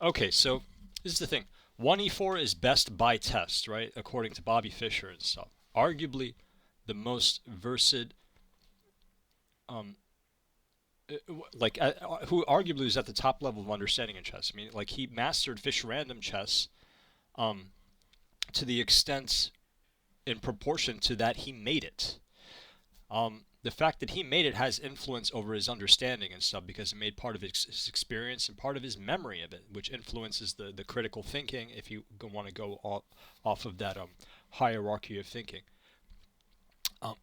Okay, so this is the thing. 1e4 is best by test, right? According to Bobby Fischer and stuff. Arguably the most versed, um, who arguably is at the top level of understanding in chess. I mean, like he mastered Fischer random chess, um, to the extent in proportion to that he made it. The fact that he made it has influence over his understanding and stuff because it made part of his experience and part of his memory of it, which influences the critical thinking if you want to go off of that hierarchy of thinking, um,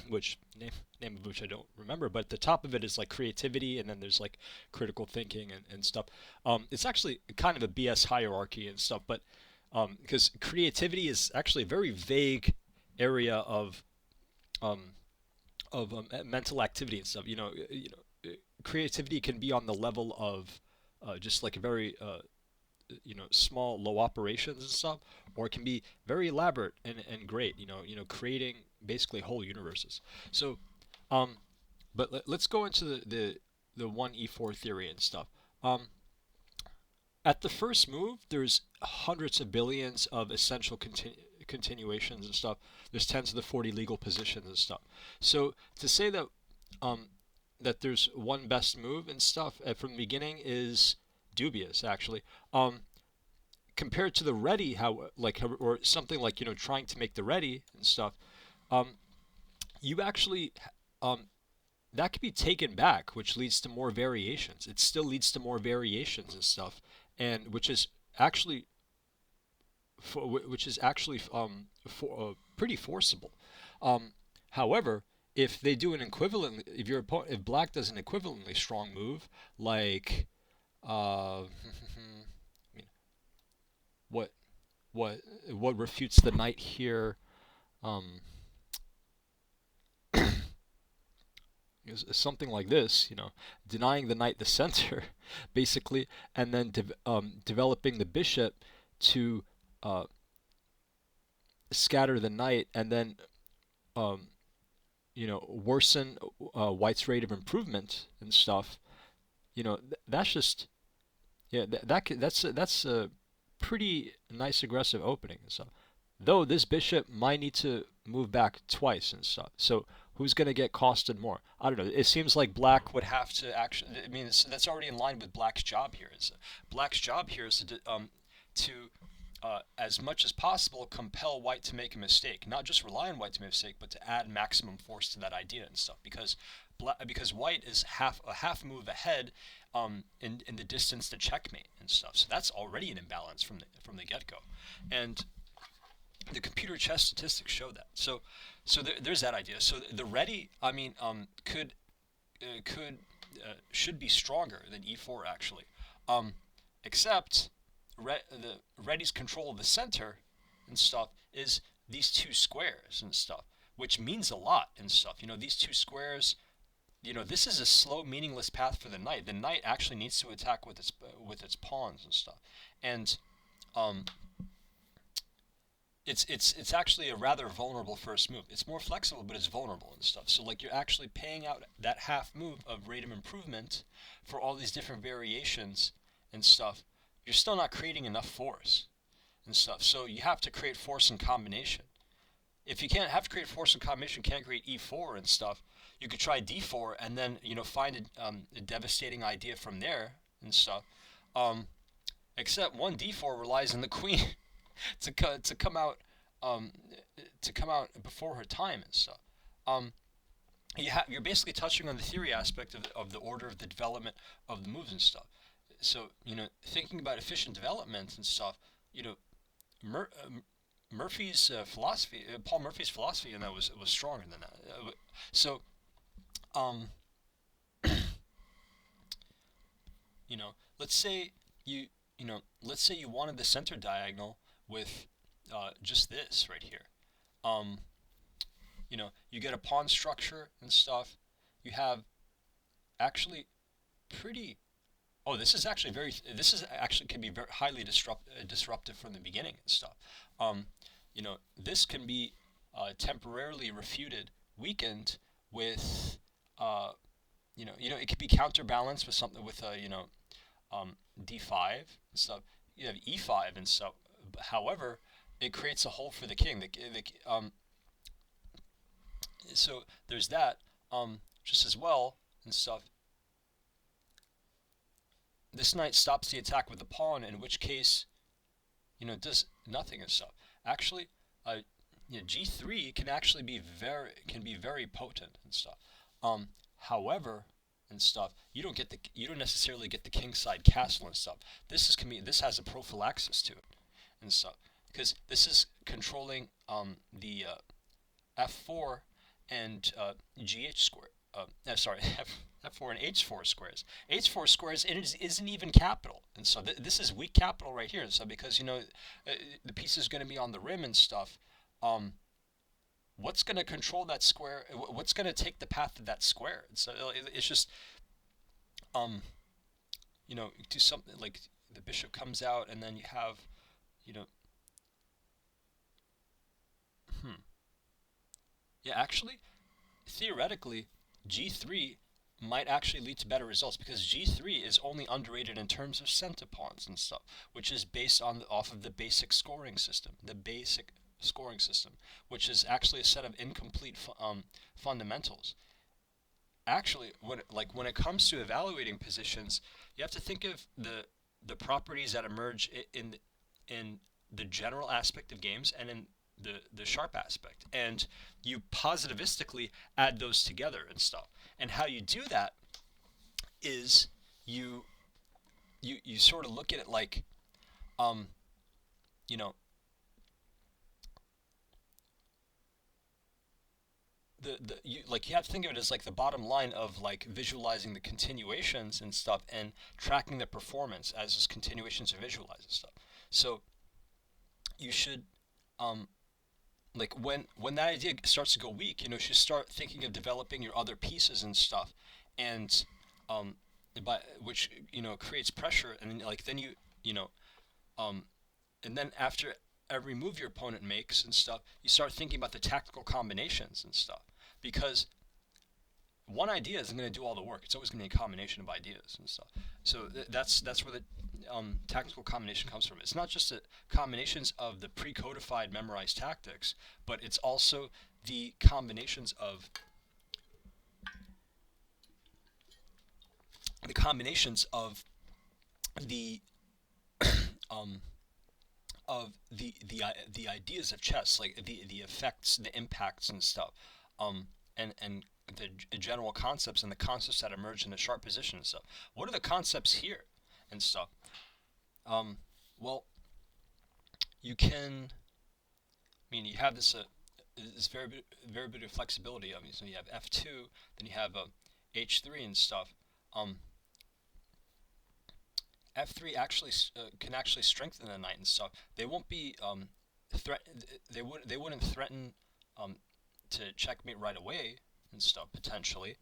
which name of which I don't remember, but the top of it is like creativity, and then there's like critical thinking and stuff. It's actually kind of a BS hierarchy and stuff, but because creativity is actually a very vague area um, of mental activity and stuff. Creativity can be on the level of just like a very small low operations and stuff, or it can be very elaborate and great. Creating basically whole universes. So, um, but let's go into the 1e4 theory and stuff. Um, at the first move, there's hundreds of billions of essential continuations and stuff. There's 10 to the 40 legal positions and stuff. So to say um, that there's one best move and stuff from the beginning is dubious, actually. Compared to the ready, or something like trying to make the ready and stuff, um, you actually um, that could be taken back, which leads to more variations. It still leads to more variations and stuff, and actually which is actually pretty forcible. Um, However, if they do an equivalent, if black does an equivalently strong move, like I mean, what what what refutes the knight here? Um, is something like this, denying the knight the center, basically, and then developing the bishop to uh, scatter the knight, and then um, worsen White's rate of improvement and stuff. That's just yeah, that's a pretty nice aggressive opening and stuff. Though this bishop might need to move back twice and stuff. So who's going to get costed more? I don't know. It seems like black would have to actually. I mean, that's already in line with black's job here. Black's job here is to as much as possible, compel white to make a mistake. Not just rely on white to make a mistake, but to add maximum force to that idea and stuff. Because white is a half move ahead in the distance to checkmate and stuff. So that's already an imbalance from the get go, and the computer chess statistics show that. There's that idea. So the ready, I mean, could should be stronger than e4 actually, except the ready's control of the center and stuff is these two squares and stuff, which means a lot and stuff. These two squares. This is a slow, meaningless path for the knight. The knight actually needs to attack with its pawns and stuff, and um, it's actually a rather vulnerable first move. It's more flexible, but it's vulnerable and stuff. So like you're actually paying out that half move of rate of improvement for all these different variations and stuff. You're still not creating enough force and stuff. So you have to create force in combination. If you can't have to create force in combination, can't create e4 and stuff. You could try d4 and then find a devastating idea from there and stuff. Um, Except one d4 relies on the queen to come out um, to come out before her time and stuff. Um, you're basically touching on the theory aspect of the order of the development of the moves and stuff. So thinking about efficient development and stuff, you know, Mur- Murphy's philosophy, Paul Murphy's philosophy, and that was stronger than that. So um, let's say let's say you wanted the center diagonal with just this right here. Um, you get a pawn structure and stuff. You have actually pretty. Oh, this is actually very. This is actually can be very highly disruptive from the beginning and stuff. Um, this can be temporarily refuted, weakened with. It could be counterbalanced with something with a um, d5 and stuff. You have e5 and stuff. However, it creates a hole for the king. So there's that. Just as well and stuff. This knight stops the attack with the pawn, in which case, it does nothing and stuff. Actually, g3 can actually be very potent and stuff. However, and stuff, you don't necessarily get the kingside castle and stuff. This has a prophylaxis to it and stuff, because this is controlling the f4 and gh square. Sorry, f4 and h4 squares. h4 squares isn't even capital, and so this is weak capital right here. And so because the piece is going to be on the rim and stuff, what's going to control that square? What's going to take the path of that square? And so it's just do something like the bishop comes out, and then you have yeah, actually, theoretically, g3 might actually lead to better results, because g3 is only underrated in terms of center pawns and stuff, which is based off of the basic scoring system, which is actually a set of incomplete fundamentals. Actually, when it comes to evaluating positions, you have to think of the properties that emerge in the general aspect of games and in the sharp aspect, and you positivistically add those together and stuff. And how you do that is you sort of look at it like you have to think of it as like the bottom line of like visualizing the continuations and stuff, and tracking the performance as those continuations are visualized and stuff. So you should like when that idea starts to go weak, you should start thinking of developing your other pieces and stuff, and which creates pressure, and then and then after every move your opponent makes and stuff, you start thinking about the tactical combinations and stuff, because one idea isn't going to do all the work. It's always going to be a combination of ideas and stuff. So that's where the tactical combination comes from. It's not just the combinations of the pre-codified memorized tactics, but it's also the combinations of the the ideas of chess, like the effects, the impacts and stuff, and the general concepts and the concepts that emerge in the sharp position and stuff. What are the concepts here and stuff? Well, you can. I mean, you have this very bit of flexibility. I mean, so you have f2, then you have h3 and stuff. F3 actually can actually strengthen the knight and stuff. They won't be They wouldn't threaten to checkmate right away and stuff potentially.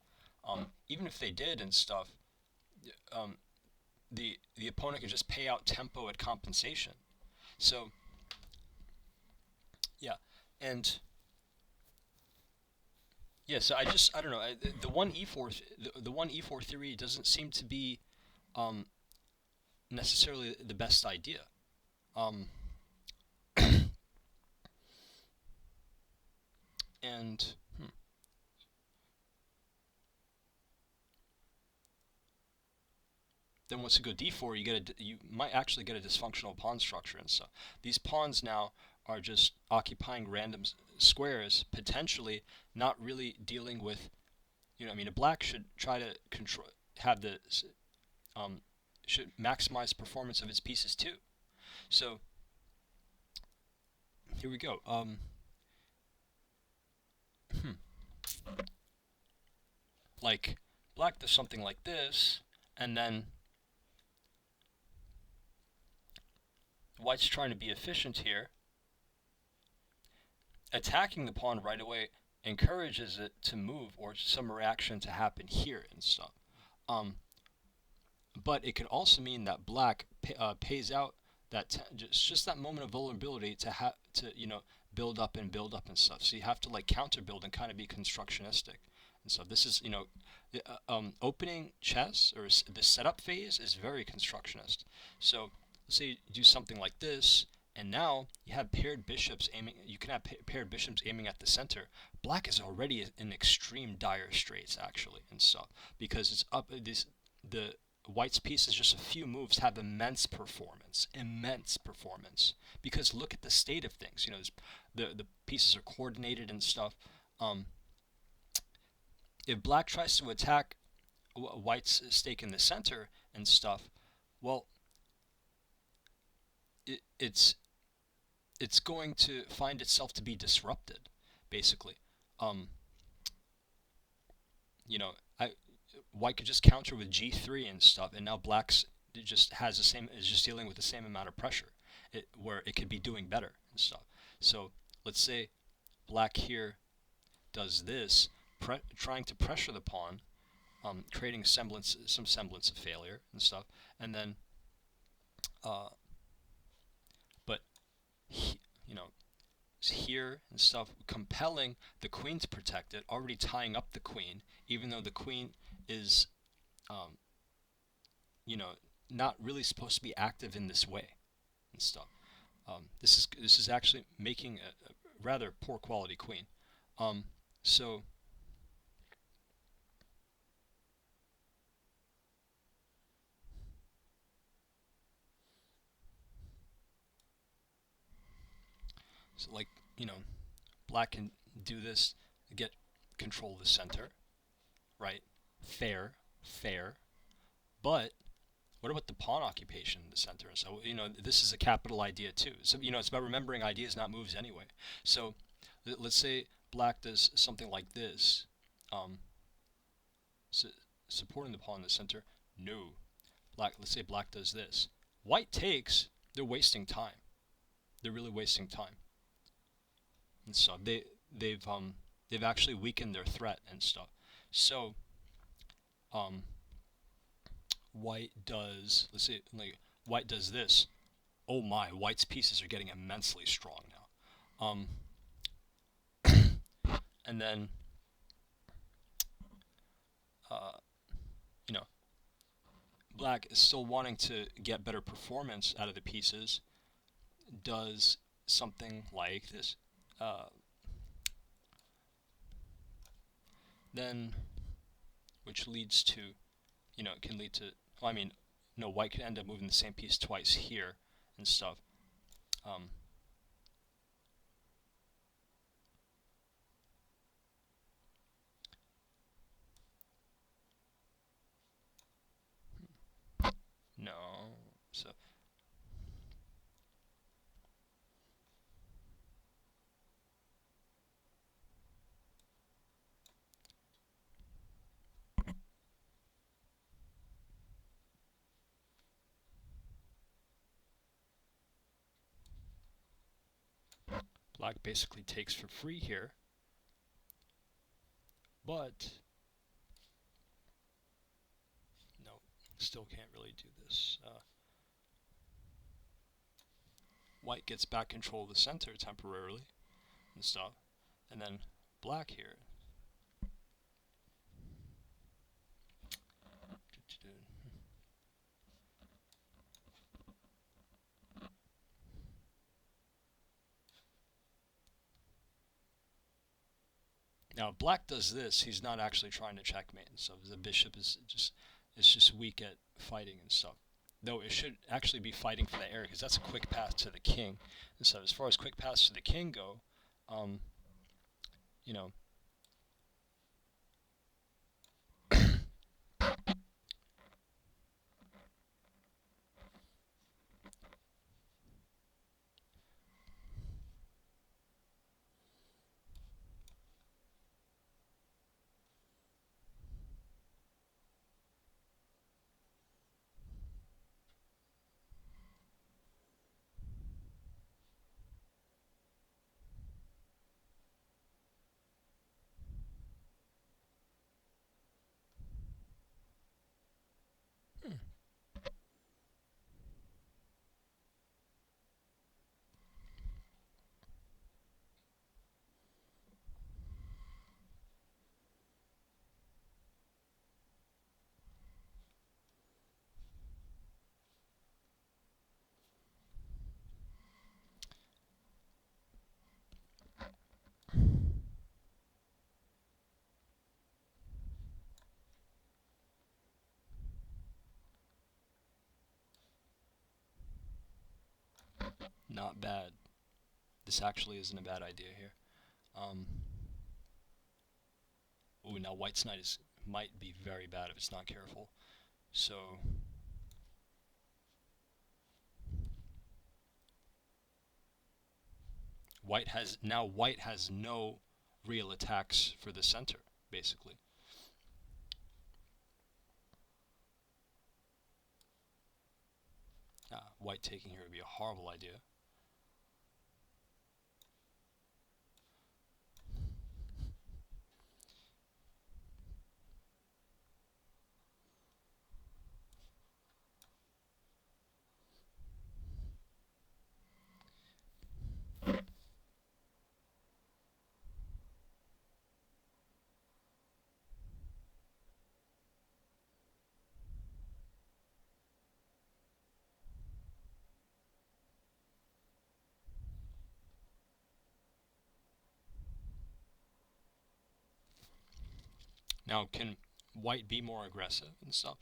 Even if they did and stuff, the opponent could just pay out tempo at compensation. So yeah, and yeah. So I don't know. The one e4 theory doesn't seem to be necessarily the best idea. And then once you go d4, you might actually get a dysfunctional pawn structure and stuff. These pawns now are just occupying random squares, potentially not really dealing with, I mean, a black should try to should maximize performance of its pieces too. So here we go. Like black does something like this, and then white's trying to be efficient here. Attacking the pawn right away encourages it to move, or some reaction to happen here and stuff. But it could also mean that black pays out that just that moment of vulnerability to build up and stuff. So you have to like counter build and kind of be constructionistic And so this is, opening chess or the setup phase is very constructionist. So let's say you do something like this, and now you have paired bishops aiming. You can have paired bishops aiming at the center. Black is already in extreme dire straits, actually, and stuff, because it's up. The White's pieces, just a few moves, have immense performance. Because look at the state of things. The pieces are coordinated and stuff. Um, if Black tries to attack White's stake in the center and stuff, well, it's going to find itself to be disrupted, basically. Um, you know, I White could just counter with G3 and stuff, and now Black's just has the same is just dealing with the same amount of pressure, where it could be doing better and stuff. So let's say Black here does this, trying to pressure the pawn, creating some semblance of failure and stuff, and then, but he, you know, here and stuff, compelling the queen to protect it, already tying up the queen, even though the queen is, um, you know, not really supposed to be active in this way and stuff. This is actually making a rather poor quality queen. Um, so So like, Black can do this to get control of the center, right? Fair, fair. But what about the pawn occupation in the center? So, this is a capital idea too. So, it's about remembering ideas, not moves anyway. So, let's say Black does something like this, um, su supporting the pawn in the center. No. Let's say Black does this. White takes, they're wasting time. They're really wasting time. And so they've actually weakened their threat and stuff. So um, White does, let's say, like, White does this. Oh my, White's pieces are getting immensely strong now. And then uh, you know Black is still wanting to get better performance out of the pieces. Does something like this. Then, which leads to, it can lead to, well, I mean, no, White could end up moving the same piece twice here and stuff. Um, no, so Black basically takes for free here, but no, still can't really do this. White gets back control of the center temporarily and stuff, and then Black here. Now, if Black does this, he's not actually trying to checkmate and stuff. The bishop is just weak at fighting and stuff. Though it should actually be fighting for the heir, because that's a quick path to the king. And so as far as quick paths to the king go, um, you know, Not bad. This actually isn't a bad idea here. Ooh, now white's knight might be very bad if it's not careful. So white has no real attacks for the center, basically. White taking here would be a horrible idea. Now, can white be more aggressive and stuff?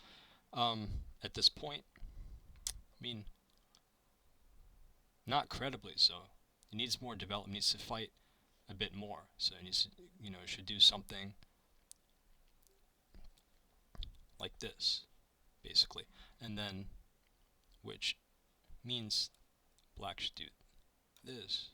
At this point, I mean, not credibly so. It needs more development. It needs to fight a bit more. So it needs to, should do something like this, basically. And then, which means black should do this.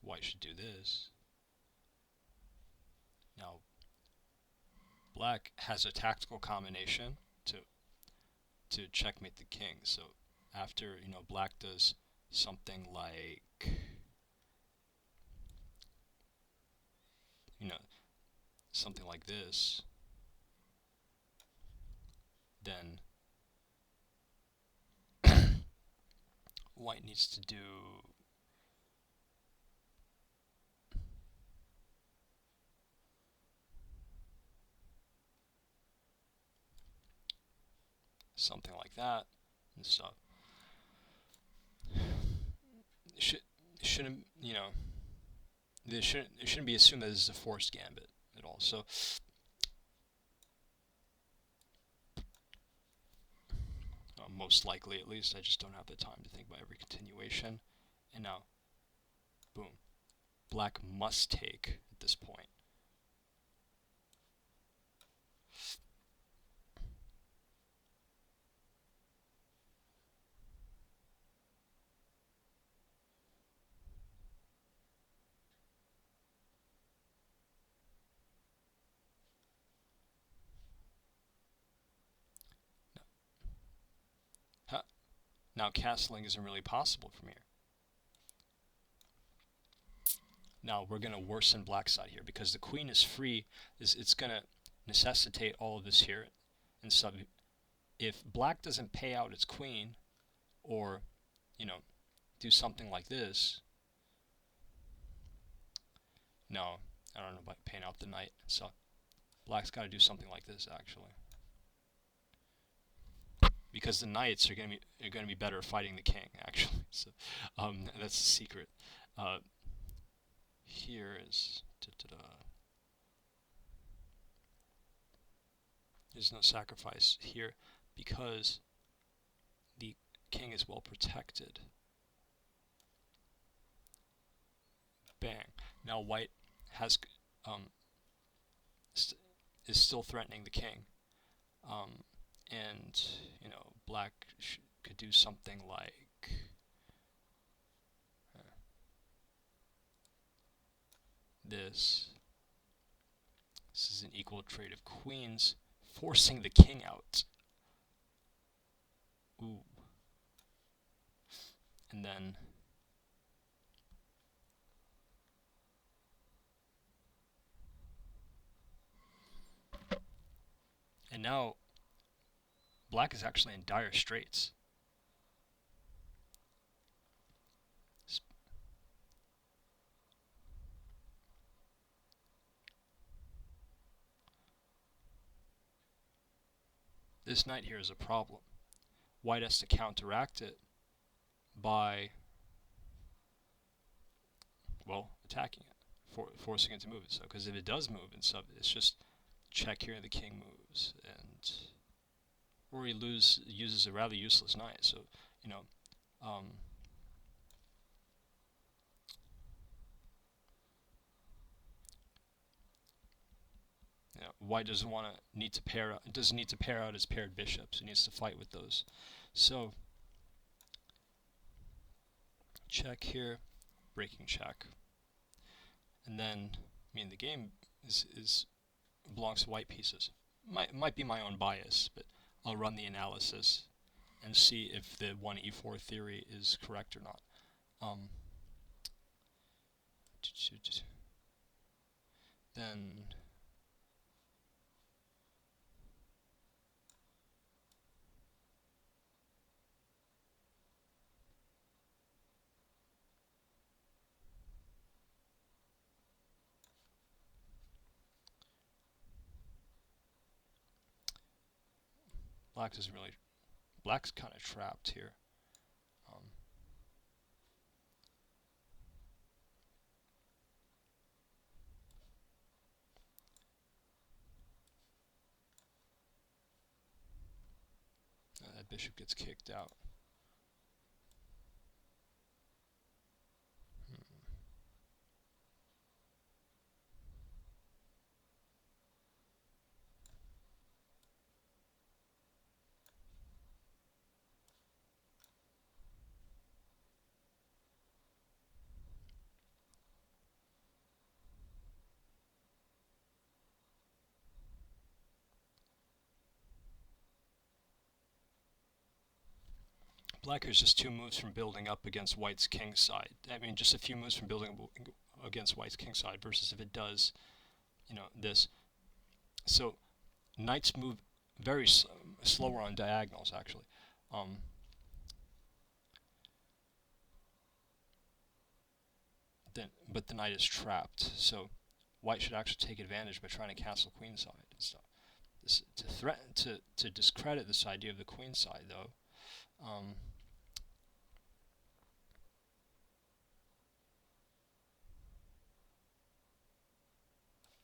White should do this. Now, black has a tactical combination to checkmate the king. So after, black does something like, something like this, then white needs to do something like that and stuff. It shouldn't be assumed that this is a forced gambit at all. So most likely, at least, I just don't have the time to think about every continuation. And now, boom, black must take at this point. Now castling isn't really possible from here. Now we're going to worsen black's side here because the queen is free. It's going to necessitate all of this here. And so if black doesn't pay out its queen or, do something like this, no, I don't know about paying out the knight. So black's got to do something like this actually. Because the knights are going to be better fighting the king, actually. So that's the secret. Here is there's no sacrifice here because the king is well protected. Bang. Now white has is still threatening the king. And, black could do something like this. This is an equal trade of queens, forcing the king out. Ooh. And then now black is actually in dire straits. This knight here is a problem. White has to counteract it by, well, attacking it forcing it to move. So because if it does move and stuff, it's just check here and the king moves, and or he uses a rather useless knight. So you know, white doesn't need to pair out his paired bishops. He needs to fight with those. So check here, breaking check, and then the game is belongs to white pieces. Might be my own bias, but I'll run the analysis and see if the 1e4 theory is correct or not. Then black's kind of trapped here. That bishop gets kicked out. Black is just 2 moves from building up against white's king side. Just a few moves from building against white's king side versus if it does, this. So knights move very slower on diagonals, actually. But the knight is trapped, so white should actually take advantage by trying to castle queenside and stuff. To threaten to discredit this idea of the queenside, though.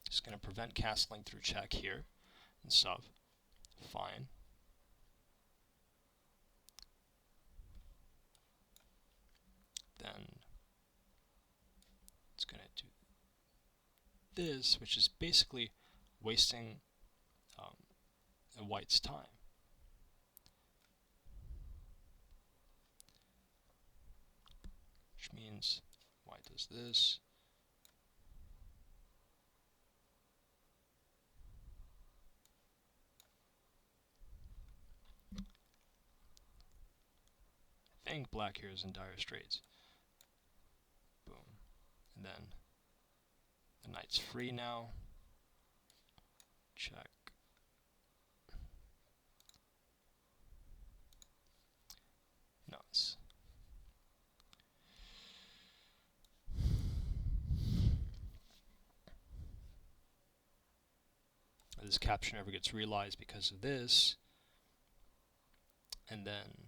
It's going to prevent castling through check here and stuff. Fine. Then it's going to do this, which is basically wasting white's time. Which means white does this. I think black here is in dire straits. Boom. And then the knight's free now. Check. Nuts. This capture never gets realized because of this. And then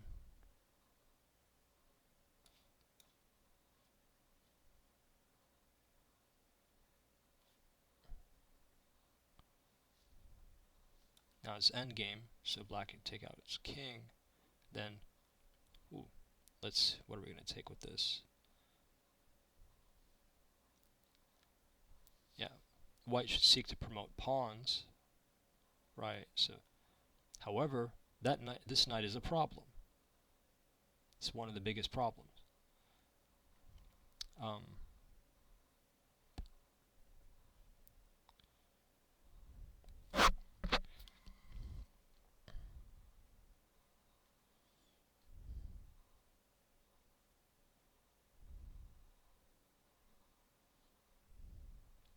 now it's endgame, so black can take out its king. Then, what are we going to take with this? Yeah, white should seek to promote pawns, right? So, however, this knight is a problem. It's one of the biggest problems.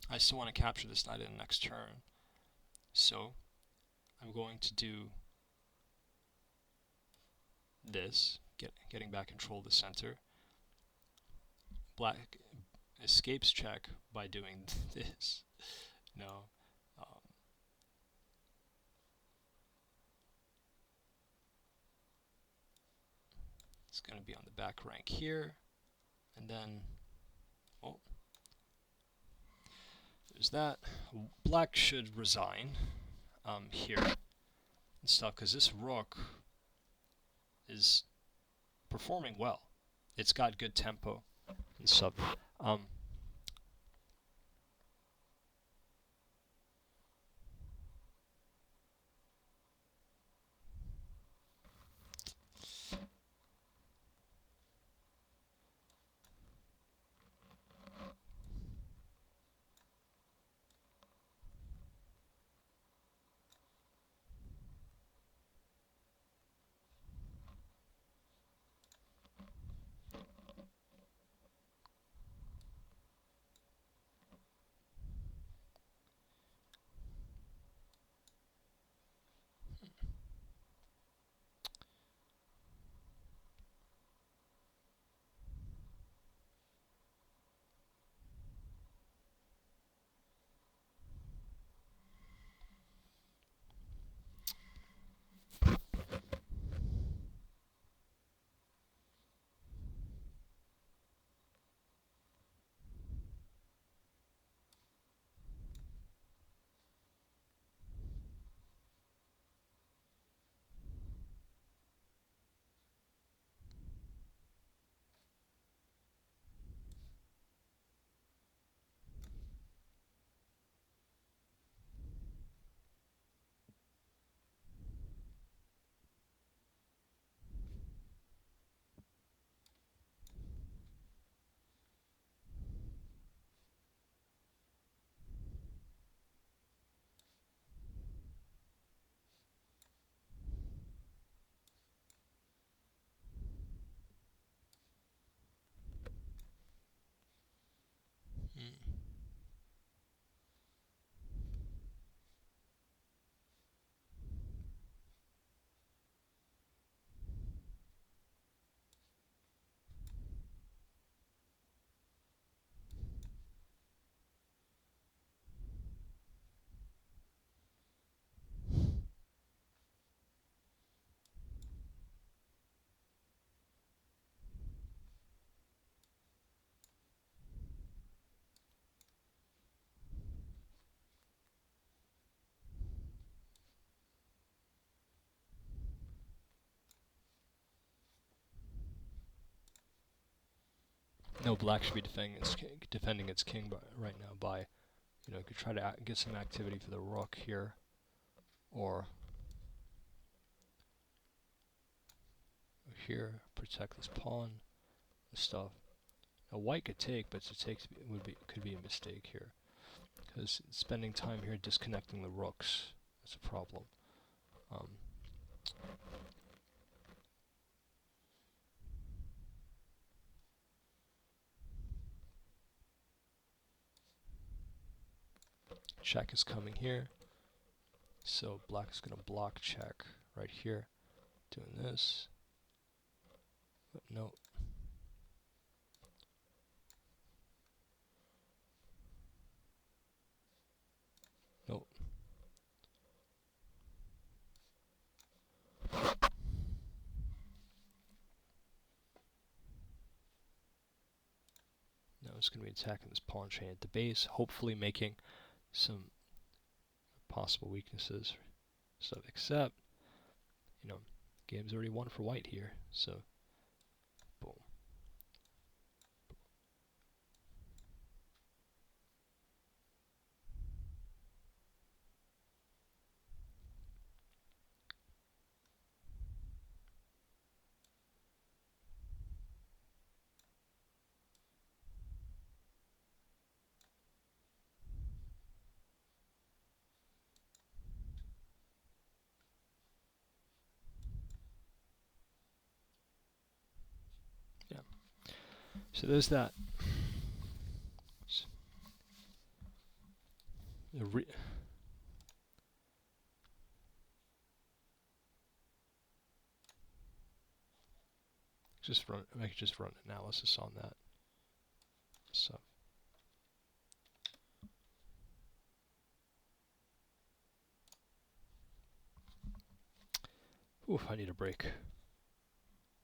I still want to capture this knight in the next turn, so I'm going to do this, getting back control of the center. Black escapes check by doing this. No. It's going to be on the back rank here, and then, there's that. Black should resign here and stuff, because this rook is performing well. It's got good tempo and stuff. No, black should be defending its king right now by, you could try to get some activity for the rook here, or here, protect this pawn, this stuff. Now white could take, but to take could be a mistake here, because spending time here disconnecting the rooks is a problem. Check is coming here, so black is going to block check right here, doing this. But no. Nope. Now it's going to be attacking this pawn chain at the base, hopefully making some possible weaknesses. So except, game's already won for white here, so boom. Yeah. So there's that. I could just run analysis on that. So. Oof, I need a break.